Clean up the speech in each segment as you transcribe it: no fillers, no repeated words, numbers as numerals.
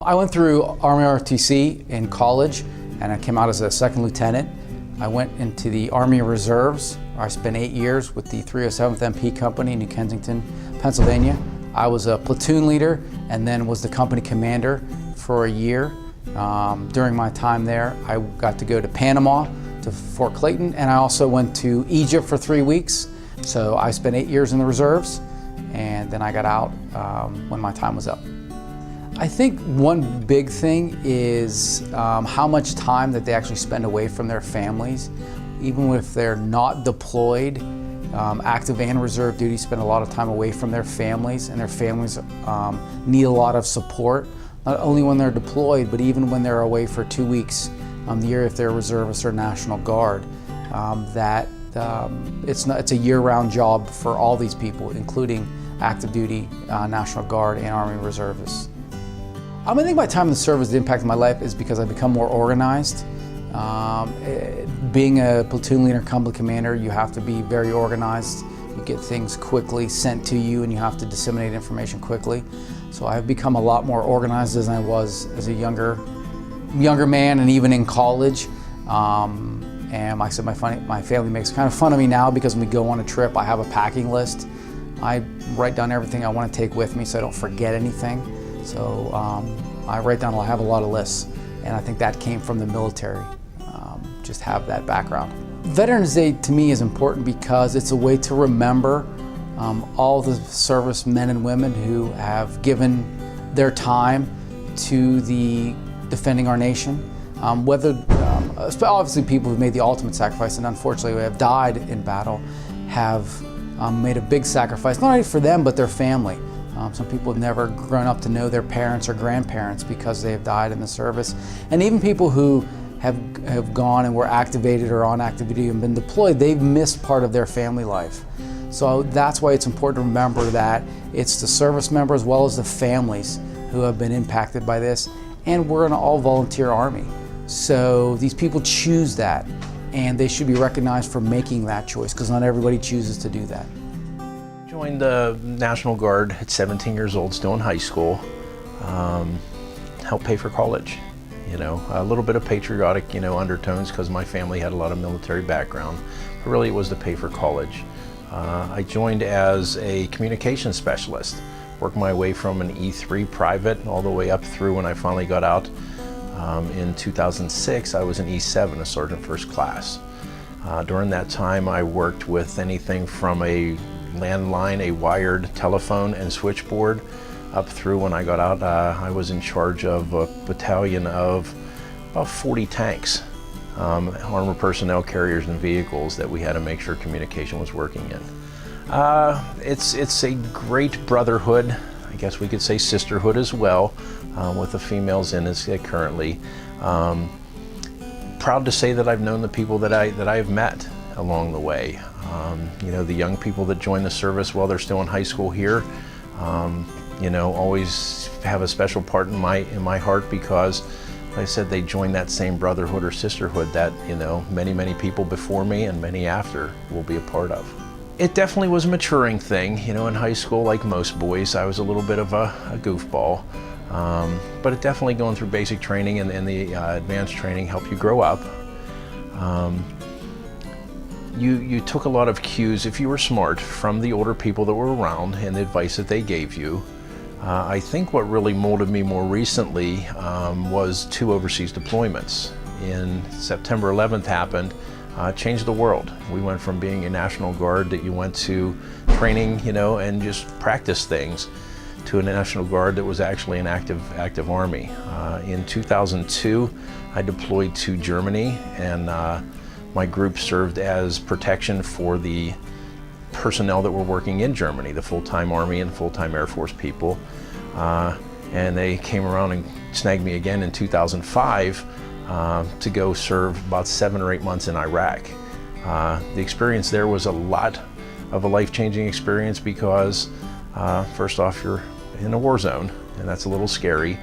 I went through Army ROTC in college and I came out as a second lieutenant. I went into the Army Reserves. I spent 8 years with the 307th MP Company in New Kensington, Pennsylvania. I was a platoon leader and then was the company commander for a year. During my time there, I got to go to Panama, to Fort Clayton, and I also went to Egypt for 3 weeks. So I spent 8 years in the reserves, and then I got out when my time was up. I think one big thing is how much time that they actually spend away from their families. Even if they're not deployed, active and reserve duty spend a lot of time away from their families, and their families need a lot of support, not only when they're deployed, but even when they're away for 2 weeks the year if they're reservists or National Guard. It's a year-round job for all these people, including active duty, National Guard, and Army reservists. I think my time in the service, the impact of my life is because I've become more organized. Being a platoon leader, company commander, you have to be very organized. You get things quickly sent to you and you have to disseminate information quickly. So I've become a lot more organized than I was as a younger man and even in college. And like I said, my family makes kind of fun of me now because when we go on a trip, I have a packing list. I write down everything I want to take with me so I don't forget anything. So I have a lot of lists, and I think that came from the military, just have that background. Veterans Day to me is important because it's a way to remember all the service men and women who have given their time to the defending our nation. Obviously people who've made the ultimate sacrifice and unfortunately who have died in battle have made a big sacrifice, not only for them but their family. Some people have never grown up to know their parents or grandparents because they have died in the service. And even people who have gone and were activated or on active duty and been deployed, they've missed part of their family life. So that's why it's important to remember that it's the service member as well as the families who have been impacted by this. And we're an all-volunteer Army. So these people choose that, and they should be recognized for making that choice because not everybody chooses to do that. Joined the National Guard at 17 years old, still in high school. Helped pay for college. A little bit of patriotic, undertones because my family had a lot of military background, but really it was to pay for college. I joined as a communications specialist, worked my way from an E3 private all the way up through when I finally got out. In 2006, I was an E7, a sergeant first class. During that time, I worked with anything from a landline, a wired telephone and switchboard, up through when I got out, I was in charge of a battalion of about 40 tanks, armored personnel carriers and vehicles that we had to make sure communication was working in. It's a great brotherhood, I guess we could say sisterhood as well, with the females in it currently. Proud to say that I've known the people that I've met along the way. The young people that join the service while they're still in high school here, always have a special part in my heart because, like I said, they join that same brotherhood or sisterhood that, many people before me and many after will be a part of. It definitely was a maturing thing. In high school, like most boys, I was a little bit of a goofball. But it definitely going through basic training and the advanced training helped you grow up. You took a lot of cues, if you were smart, from the older people that were around and the advice that they gave you. I think what really molded me more recently was 2 overseas deployments. In September 11th happened, changed the world. We went from being a National Guard that you went to training, and just practice things, to a National Guard that was actually an active Army. In 2002, I deployed to Germany, and my group served as protection for the personnel that were working in Germany, the full-time Army and full-time Air Force people. And they came around and snagged me again in 2005 to go serve about 7 or 8 months in Iraq. The experience there was a lot of a life-changing experience because first off, you're in a war zone, and that's a little scary,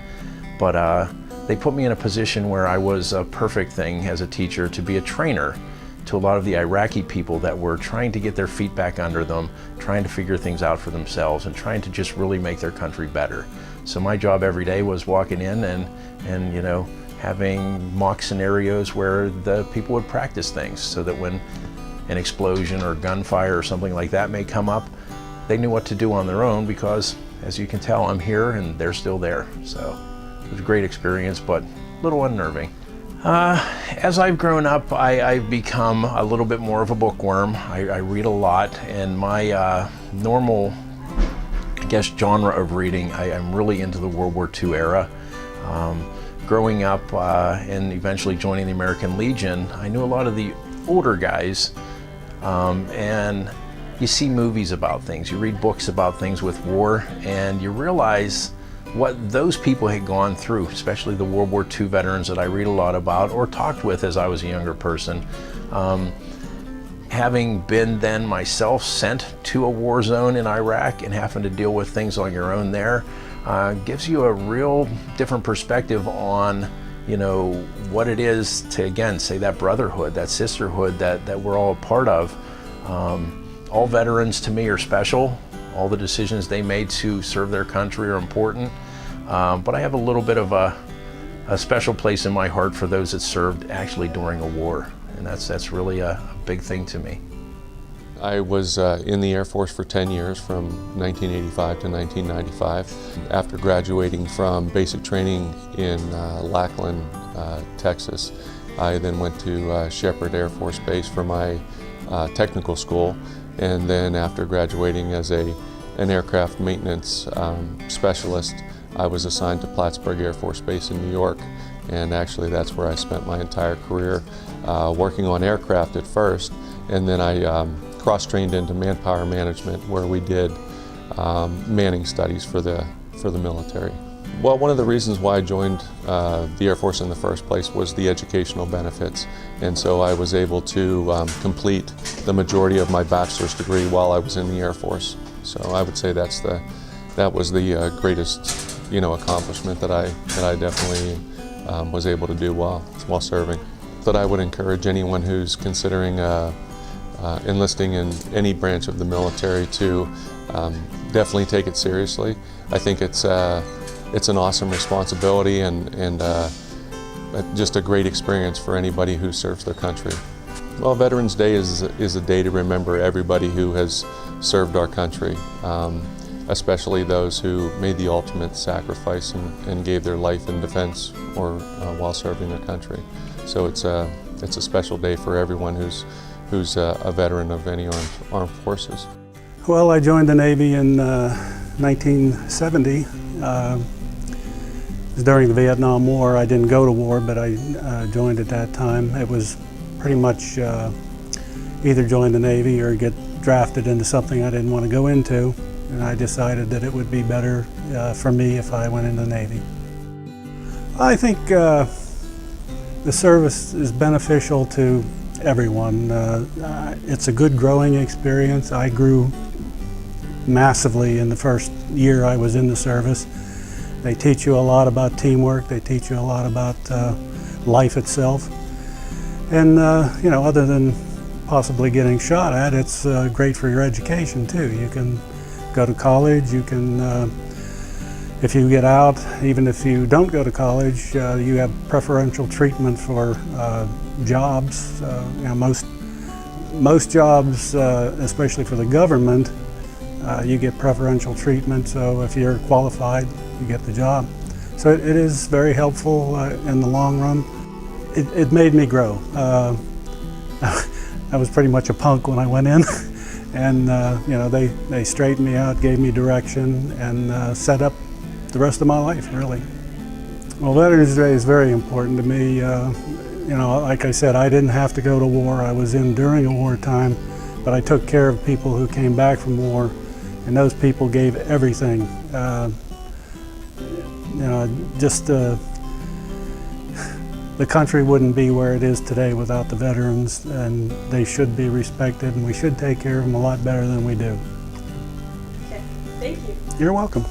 but they put me in a position where I was a perfect thing as a teacher to be a trainer to a lot of the Iraqi people that were trying to get their feet back under them, trying to figure things out for themselves, and trying to just really make their country better. So my job every day was walking in and you know, having mock scenarios where the people would practice things so that when an explosion or gunfire or something like that may come up, they knew what to do on their own, because as you can tell, I'm here and they're still there. So it was a great experience, but a little unnerving. As I've grown up, I've become a little bit more of a bookworm. I read a lot, and my normal, I guess, genre of reading, I'm really into the World War II era. Growing up and eventually joining the American Legion, I knew a lot of the older guys, and you see movies about things, you read books about things with war, and you realize what those people had gone through, especially the World War II veterans that I read a lot about or talked with as I was a younger person. Having been then myself sent to a war zone in Iraq and having to deal with things on your own there, gives you a real different perspective on, you know, what it is to, again, say that brotherhood, that sisterhood that we're all a part of. All veterans to me are special. All the decisions they made to serve their country are important, but I have a little bit of a special place in my heart for those that served actually during a war, and that's really a big thing to me. I was in the Air Force for 10 years, from 1985 to 1995. After graduating from basic training in Lackland, Texas, I then went to Shepherd Air Force Base for my technical school. And then after graduating as an aircraft maintenance specialist, I was assigned to Plattsburgh Air Force Base in New York. And actually that's where I spent my entire career, working on aircraft at first. And then I cross-trained into manpower management, where we did manning studies for the military. Well, one of the reasons why I joined the Air Force in the first place was the educational benefits. And so I was able to complete the majority of my bachelor's degree while I was in the Air Force. So I would say that was the greatest, you know, accomplishment that I definitely was able to do while serving. That I would encourage anyone who's considering enlisting in any branch of the military to definitely take it seriously. I think it's an awesome responsibility and just a great experience for anybody who serves their country. Well, Veterans Day is a day to remember everybody who has served our country, especially those who made the ultimate sacrifice and gave their life in defense or while serving their country. So it's a special day for everyone who's a veteran of any armed forces. Well, I joined the Navy in 1970. It was during the Vietnam War. I didn't go to war, but I joined at that time. It was pretty much either join the Navy or get drafted into something I didn't want to go into, and I decided that it would be better for me if I went into the Navy. I think the service is beneficial to everyone. It's a good growing experience. I grew massively in the first year I was in the service. They teach you a lot about teamwork. They teach you a lot about life itself. And you know, other than possibly getting shot at, it's great for your education too. You can go to college. You can, if you get out, even if you don't go to college, you have preferential treatment for jobs. You know, most jobs, especially for the government, you get preferential treatment. So if you're qualified, you get the job. So it is very helpful in the long run. It made me grow. I was pretty much a punk when I went in, and you know, they straightened me out, gave me direction, and set up the rest of my life, really. Well, Veterans Day is very important to me. You know, like I said, I didn't have to go to war. I was in during a wartime, but I took care of people who came back from war, and those people gave everything. You know, just the country wouldn't be where it is today without the veterans, and they should be respected, and we should take care of them a lot better than we do. Okay, thank you. You're welcome.